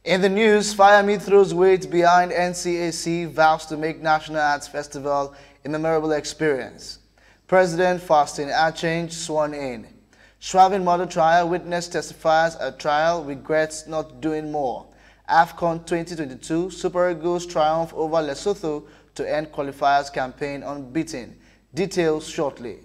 In the news, Fayami throws weight behind NCAC vows to make National Arts Festival a memorable experience. President Faustin Archange sworn in. Shravin murder trial witness testifies at trial regrets not doing more. AFCON 2022 Super Eagles triumph over Lesotho to end qualifiers campaign unbeaten. Details shortly.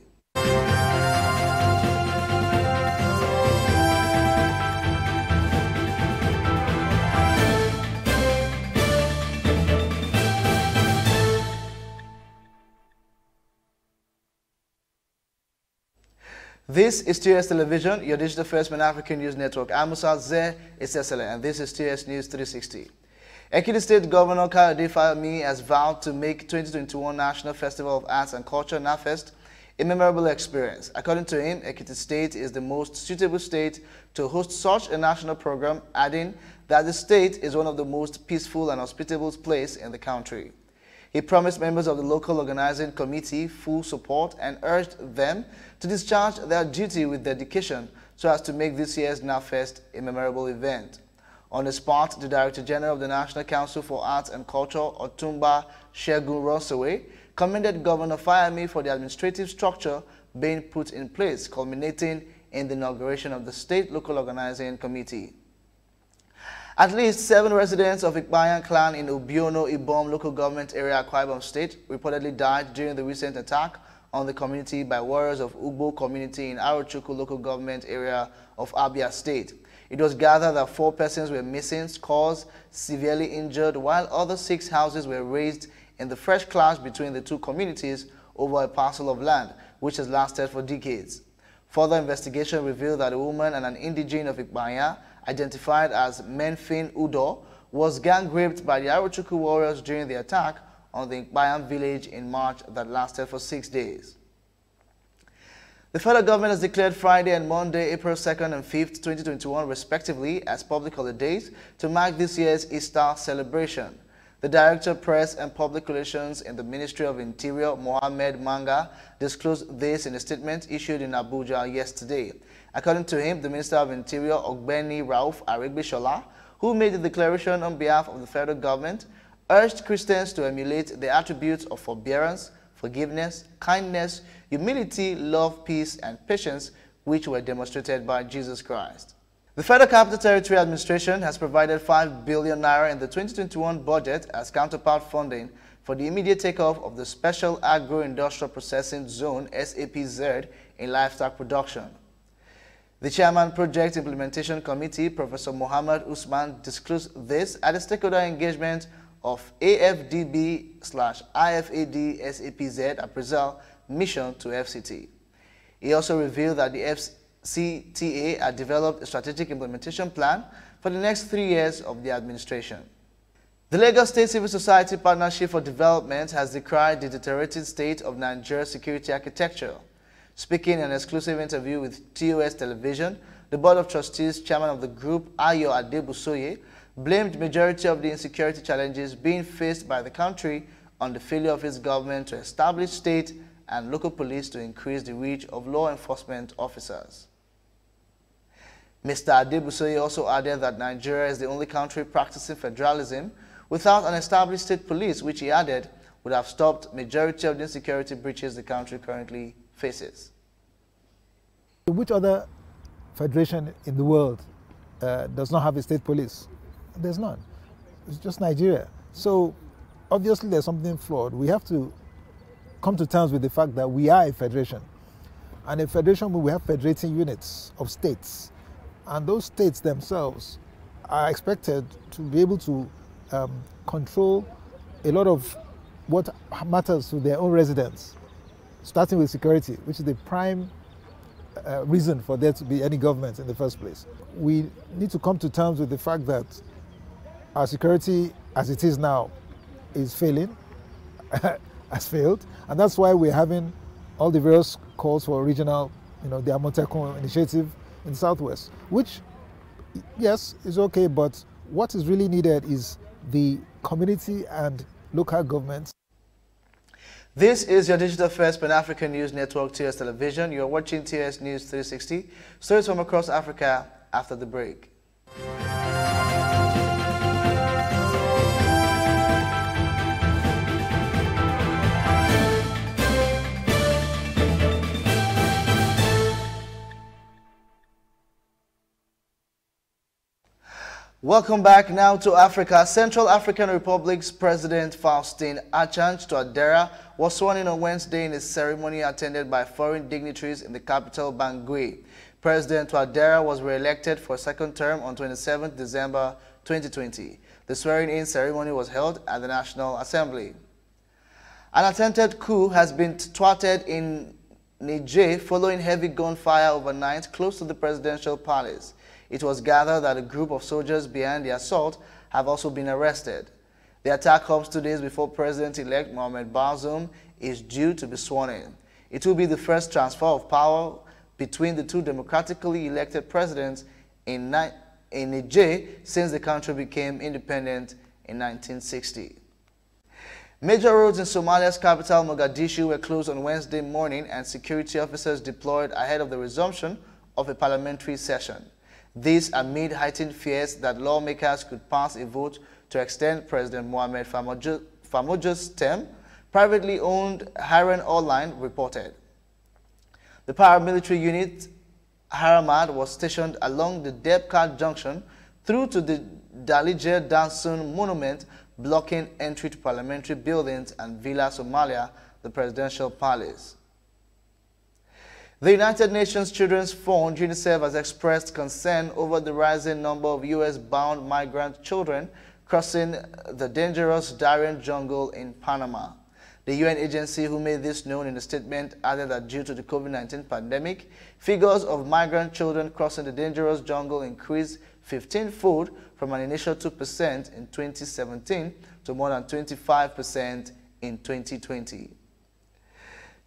This is TOS Television, your digital first Pan-African news network. I'm Musa Zeh Isesele, and this is TOS News 360. Ekiti State Governor Kayode Fayami has vowed to make 2021 National Festival of Arts and Culture, NAFEST, a memorable experience. According to him, Ekiti State is the most suitable state to host such a national program, adding that the state is one of the most peaceful and hospitable places in the country. He promised members of the local organizing committee full support and urged them to discharge their duty with dedication so as to make this year's NAFEST a memorable event. On the spot, the Director General of the National Council for Arts and Culture, Otumba Shegun Rosawe, commended Governor Fayami for the administrative structure being put in place, culminating in the inauguration of the State Local Organizing Committee. At least 7 residents of Ikpayan clan in Obiono, Ibom local government area, Akwa Ibom State, reportedly died during the recent attack on the community by warriors of Ugbo community in Arochukwu local government area of Abia State. It was gathered that 4 persons were missing, scores severely injured, while other 6 houses were razed in the fresh clash between the 2 communities over a parcel of land, which has lasted for decades. Further investigation revealed that a woman and an indigene of Ikpayan, identified as Menfin Udo, was gang raped by the Arochukwu warriors during the attack on the Ikpayan village in March that lasted for 6 days. The federal government has declared Friday and Monday, April 2nd and 5th, 2021 respectively as public holidays to mark this year's Easter celebration. The Director of Press and Public Relations in the Ministry of Interior, Mohammed Manga, disclosed this in a statement issued in Abuja yesterday. According to him, the Minister of Interior, Ogbeni Rauf Aregbesola, who made the declaration on behalf of the federal government, urged Christians to emulate the attributes of forbearance, forgiveness, kindness, humility, love, peace, and patience, which were demonstrated by Jesus Christ. The Federal Capital Territory Administration has provided 5 billion naira in the 2021 budget as counterpart funding for the immediate takeoff of the Special Agro-Industrial Processing Zone (SAPZ) in livestock production. The Chairman Project Implementation Committee, Professor Mohammed Usman, disclosed this at the stakeholder engagement of AFDB/IFAD SAPZ appraisal mission to FCT. He also revealed that the FCTA had developed a strategic implementation plan for the next 3 years of the administration. The Lagos State Civil Society Partnership for Development has decried the deteriorating state of Nigeria's security architecture. Speaking in an exclusive interview with TOS Television, the Board of Trustees Chairman of the group, Ayo Adebusoye, blamed the majority of the insecurity challenges being faced by the country on the failure of its government to establish state and local police to increase the reach of law enforcement officers. Mr. Adebusoye also added that Nigeria is the only country practicing federalism without an established state police, which he added would have stopped majority of the insecurity breaches the country currently faces. Which other federation in the world does not have a state police? There's none. It's just Nigeria. So obviously there's something flawed. We have to come to terms with the fact that we are a federation. And a federation, we have federating units of states. And those states themselves are expected to be able to control a lot of what matters to their own residents, starting with security, which is the prime reason for there to be any government in the first place. We need to come to terms with the fact that our security, as it is now, is failing, has failed, and that's why we're having all the various calls for regional, the Amotekun initiative in the Southwest, which, yes, is okay, but what is really needed is the community and local governments. This is your digital first Pan-African News Network, TOS Television. You are watching TOS News 360, stories from across Africa after the break. Welcome back now to Africa. Central African Republic's President Faustin Archange Touadera was sworn in on Wednesday in a ceremony attended by foreign dignitaries in the capital, Bangui. President Touadera was re-elected for a second term on 27 December 2020. The swearing-in ceremony was held at the National Assembly. An attempted coup has been thwarted in Niger following heavy gunfire overnight close to the presidential palace. It was gathered that a group of soldiers behind the assault have also been arrested. The attack comes 2 days before President-elect Mohamed Bazoum is due to be sworn in. It will be the first transfer of power between the two democratically elected presidents in Niger since the country became independent in 1960. Major roads in Somalia's capital, Mogadishu, were closed on Wednesday morning and security officers deployed ahead of the resumption of a parliamentary session. This amid heightened fears that lawmakers could pass a vote to extend President Mohamed Farmajo's term, privately owned Haren Online reported. The paramilitary unit Haramad was stationed along the Debka junction through to the Dalijer Dansun monument, blocking entry to parliamentary buildings and Villa Somalia, the presidential palace. The United Nations Children's Fund, UNICEF, has expressed concern over the rising number of U.S.-bound migrant children crossing the dangerous Darien jungle in Panama. The UN agency, who made this known in a statement, added that due to the COVID-19 pandemic, figures of migrant children crossing the dangerous jungle increased 15-fold from an initial 2% in 2017 to more than 25% in 2020.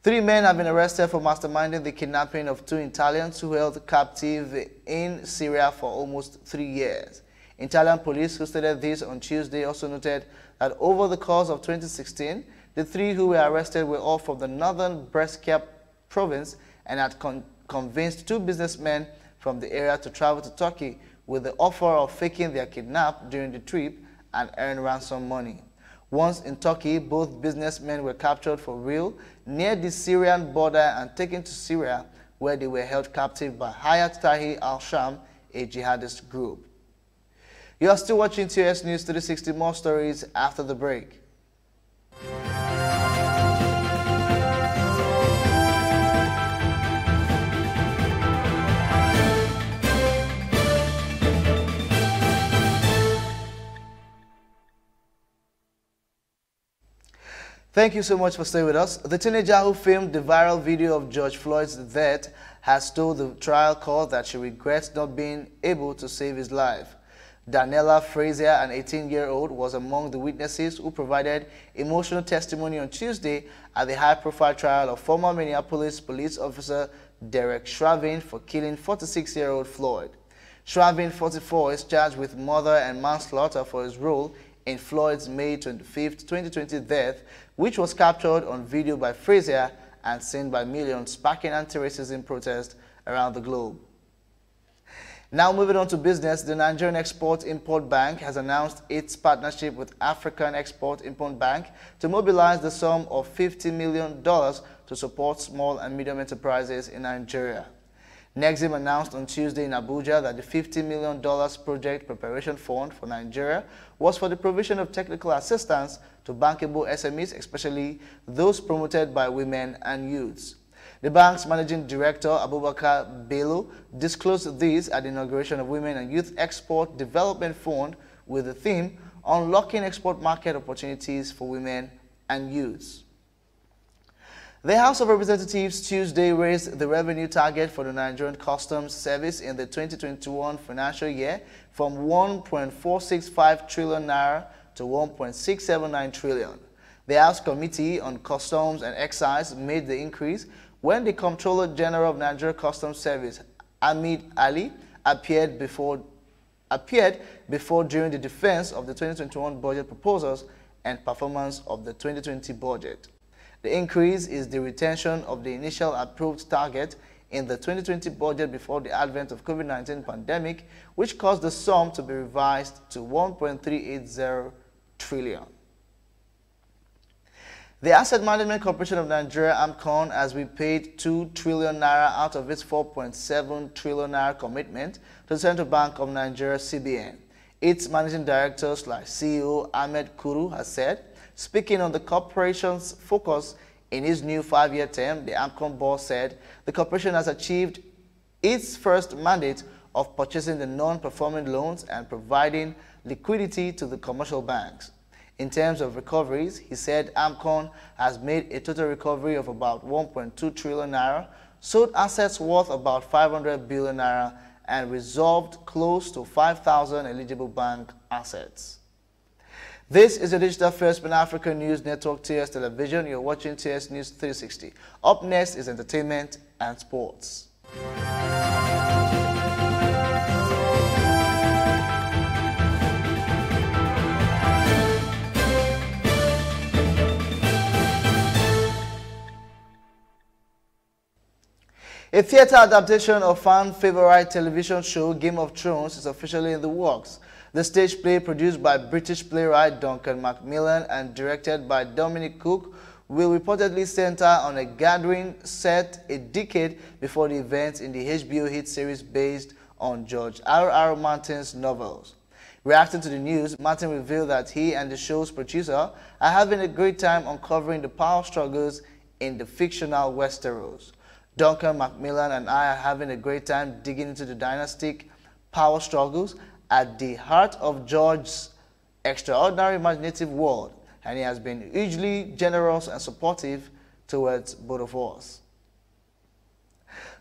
3 men have been arrested for masterminding the kidnapping of 2 Italians who held captive in Syria for almost 3 years. Italian police, who stated this on Tuesday, also noted that over the course of 2016, the 3 who were arrested were all from the northern Brescia province and had convinced 2 businessmen from the area to travel to Turkey with the offer of faking their kidnap during the trip and earn ransom money. Once in Turkey, both businessmen were captured for real near the Syrian border and taken to Syria, where they were held captive by Hayat Tahrir al-Sham, a jihadist group. You are still watching TOS News 360. More stories after the break. Thank you so much for staying with us. The teenager who filmed the viral video of George Floyd's death has told the trial court that she regrets not being able to save his life. Daniela Frazier, an 18-year-old, was among the witnesses who provided emotional testimony on Tuesday at the high-profile trial of former Minneapolis police officer Derek Chauvin for killing 46-year-old Floyd. Chauvin, 44, is charged with murder and manslaughter for his role in Floyd's May 25, 2020 death, which was captured on video by Frazier and seen by millions, sparking anti-racism protests around the globe. Now moving on to business, the Nigerian Export-Import Bank has announced its partnership with African Export-Import Bank to mobilize the sum of $50 million to support small and medium enterprises in Nigeria. Nexim announced on Tuesday in Abuja that the $50 million Project Preparation Fund for Nigeria was for the provision of technical assistance to bankable SMEs, especially those promoted by women and youths. The bank's managing director, Abubakar Bello, disclosed this at the inauguration of Women and Youth Export Development Fund with the theme Unlocking Export Market Opportunities for Women and Youths. The House of Representatives Tuesday raised the revenue target for the Nigerian Customs Service in the 2021 financial year from 1.465 trillion naira to 1.679 trillion. The House Committee on Customs and Excise made the increase when the Comptroller General of Nigeria Customs Service, Hamid Ali, appeared before during the defense of the 2021 budget proposals and performance of the 2020 budget. The increase is the retention of the initial approved target in the 2020 budget before the advent of COVID-19 pandemic, which caused the sum to be revised to 1.380 trillion. The Asset Management Corporation of Nigeria, AMCON, has repaid 2 trillion naira out of its 4.7 trillion naira commitment to the Central Bank of Nigeria, CBN. Its managing director / CEO Ahmed Kuru has said, speaking on the corporation's focus in his new 5-year term, the AMCON boss said the corporation has achieved its first mandate of purchasing the non-performing loans and providing liquidity to the commercial banks. In terms of recoveries, he said AMCON has made a total recovery of about 1.2 trillion naira, sold assets worth about 500 billion naira, and resolved close to 5,000 eligible bank assets. This is the digital first Pan-African News Network, TS Television. You're watching TS News 360. Up next is entertainment and sports. A theatre adaptation of fan-favorite television show Game of Thrones is officially in the works. The stage play, produced by British playwright Duncan Macmillan and directed by Dominic Cook, will reportedly center on a gathering set a decade before the events in the HBO hit series based on George R.R. Martin's novels. Reacting to the news, Martin revealed that he and the show's producer are having a great time uncovering the power struggles in the fictional Westeros. Duncan Macmillan and I are having a great time digging into the dynastic power struggles at the heart of George's extraordinary imaginative world, and he has been hugely generous and supportive towards both of us.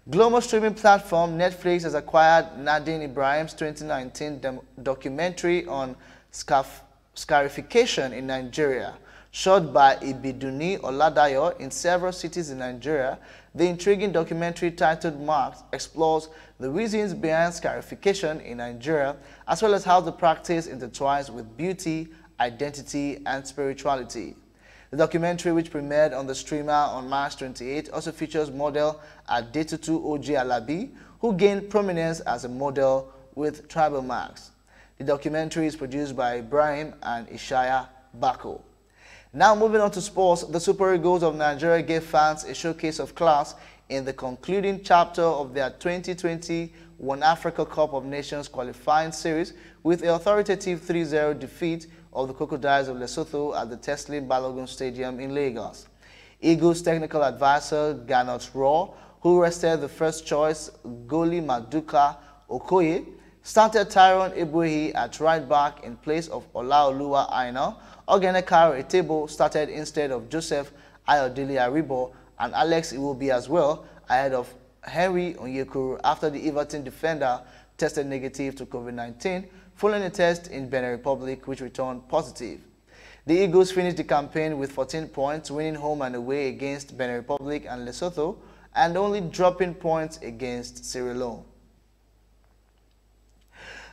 Global streaming platform Netflix has acquired Nadine Ibrahim's 2019 documentary on scarification in Nigeria. Shot by Ibidunni Oladayo in several cities in Nigeria, the intriguing documentary titled Marked explores the reasons behind scarification in Nigeria, as well as how the practice intertwines with beauty, identity, and spirituality. The documentary, which premiered on the streamer on March 28, also features model Adetutu Oji Alabi, who gained prominence as a model with tribal marks. The documentary is produced by Ibrahim and Ishaya Bako. Now moving on to sports, the Super Eagles of Nigeria gave fans a showcase of class in the concluding chapter of their 2020 One Africa Cup of Nations qualifying series with an authoritative 3-0 defeat of the Crocodiles of Lesotho at the Teslim Balogun Stadium in Lagos. Eagles technical advisor Ganot Raw, who rested the first choice goalie Maduka Okoye, started Tyrone Ebuehi at right back in place of Olaoluwa Aina. Ogenekaro Etebo started instead of Joseph Ayodele Aribo and Alex Iwobi as well, ahead of Henry Onyekuru after the Everton defender tested negative to COVID-19 following a test in Benin Republic which returned positive. The Eagles finished the campaign with 14 points, winning home and away against Benin Republic and Lesotho, and only dropping points against Sierra Leone.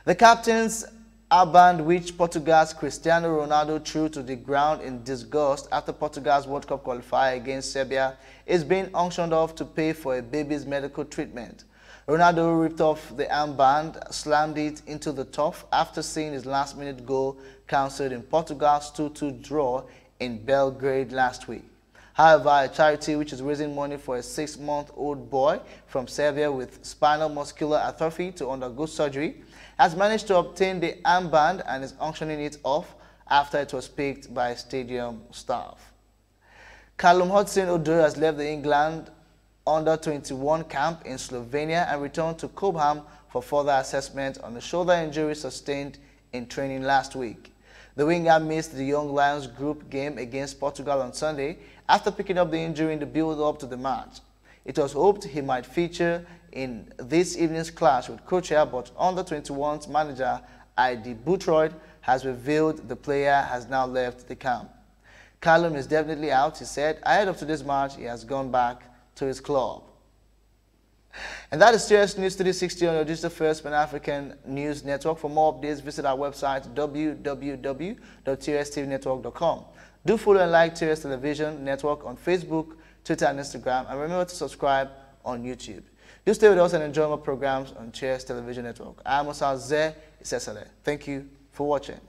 The captains band which Portugal's Cristiano Ronaldo threw to the ground in disgust after Portugal's World Cup qualifier against Serbia is being auctioned off to pay for a baby's medical treatment. Ronaldo ripped off the armband, slammed it into the turf after seeing his last-minute goal cancelled in Portugal's 2-2 draw in Belgrade last week. However, a charity which is raising money for a 6-month-old boy from Serbia with spinal muscular atrophy to undergo surgery has managed to obtain the armband and is auctioning it off after it was picked by stadium staff. Callum Hudson-Odoi has left the England under-21 camp in Slovenia and returned to Cobham for further assessment on the shoulder injury sustained in training last week. The winger missed the Young Lions group game against Portugal on Sunday after picking up the injury in the build-up to the match. It was hoped he might feature in this evening's clash with Croatia, but under-21's manager Heidi Boothroyd has revealed the player has now left the camp. Callum is definitely out, he said. Ahead of today's match, he has gone back to his club. And that is TS News 360 on your digital first Pan-African News Network. For more updates, visit our website www.tstvnetwork.com. Do follow and like TS Television Network on Facebook, Twitter, and Instagram, and remember to subscribe on YouTube. Do stay with us and enjoy more programs on TS Television Network. I am Musa Ze Isesele. Thank you for watching.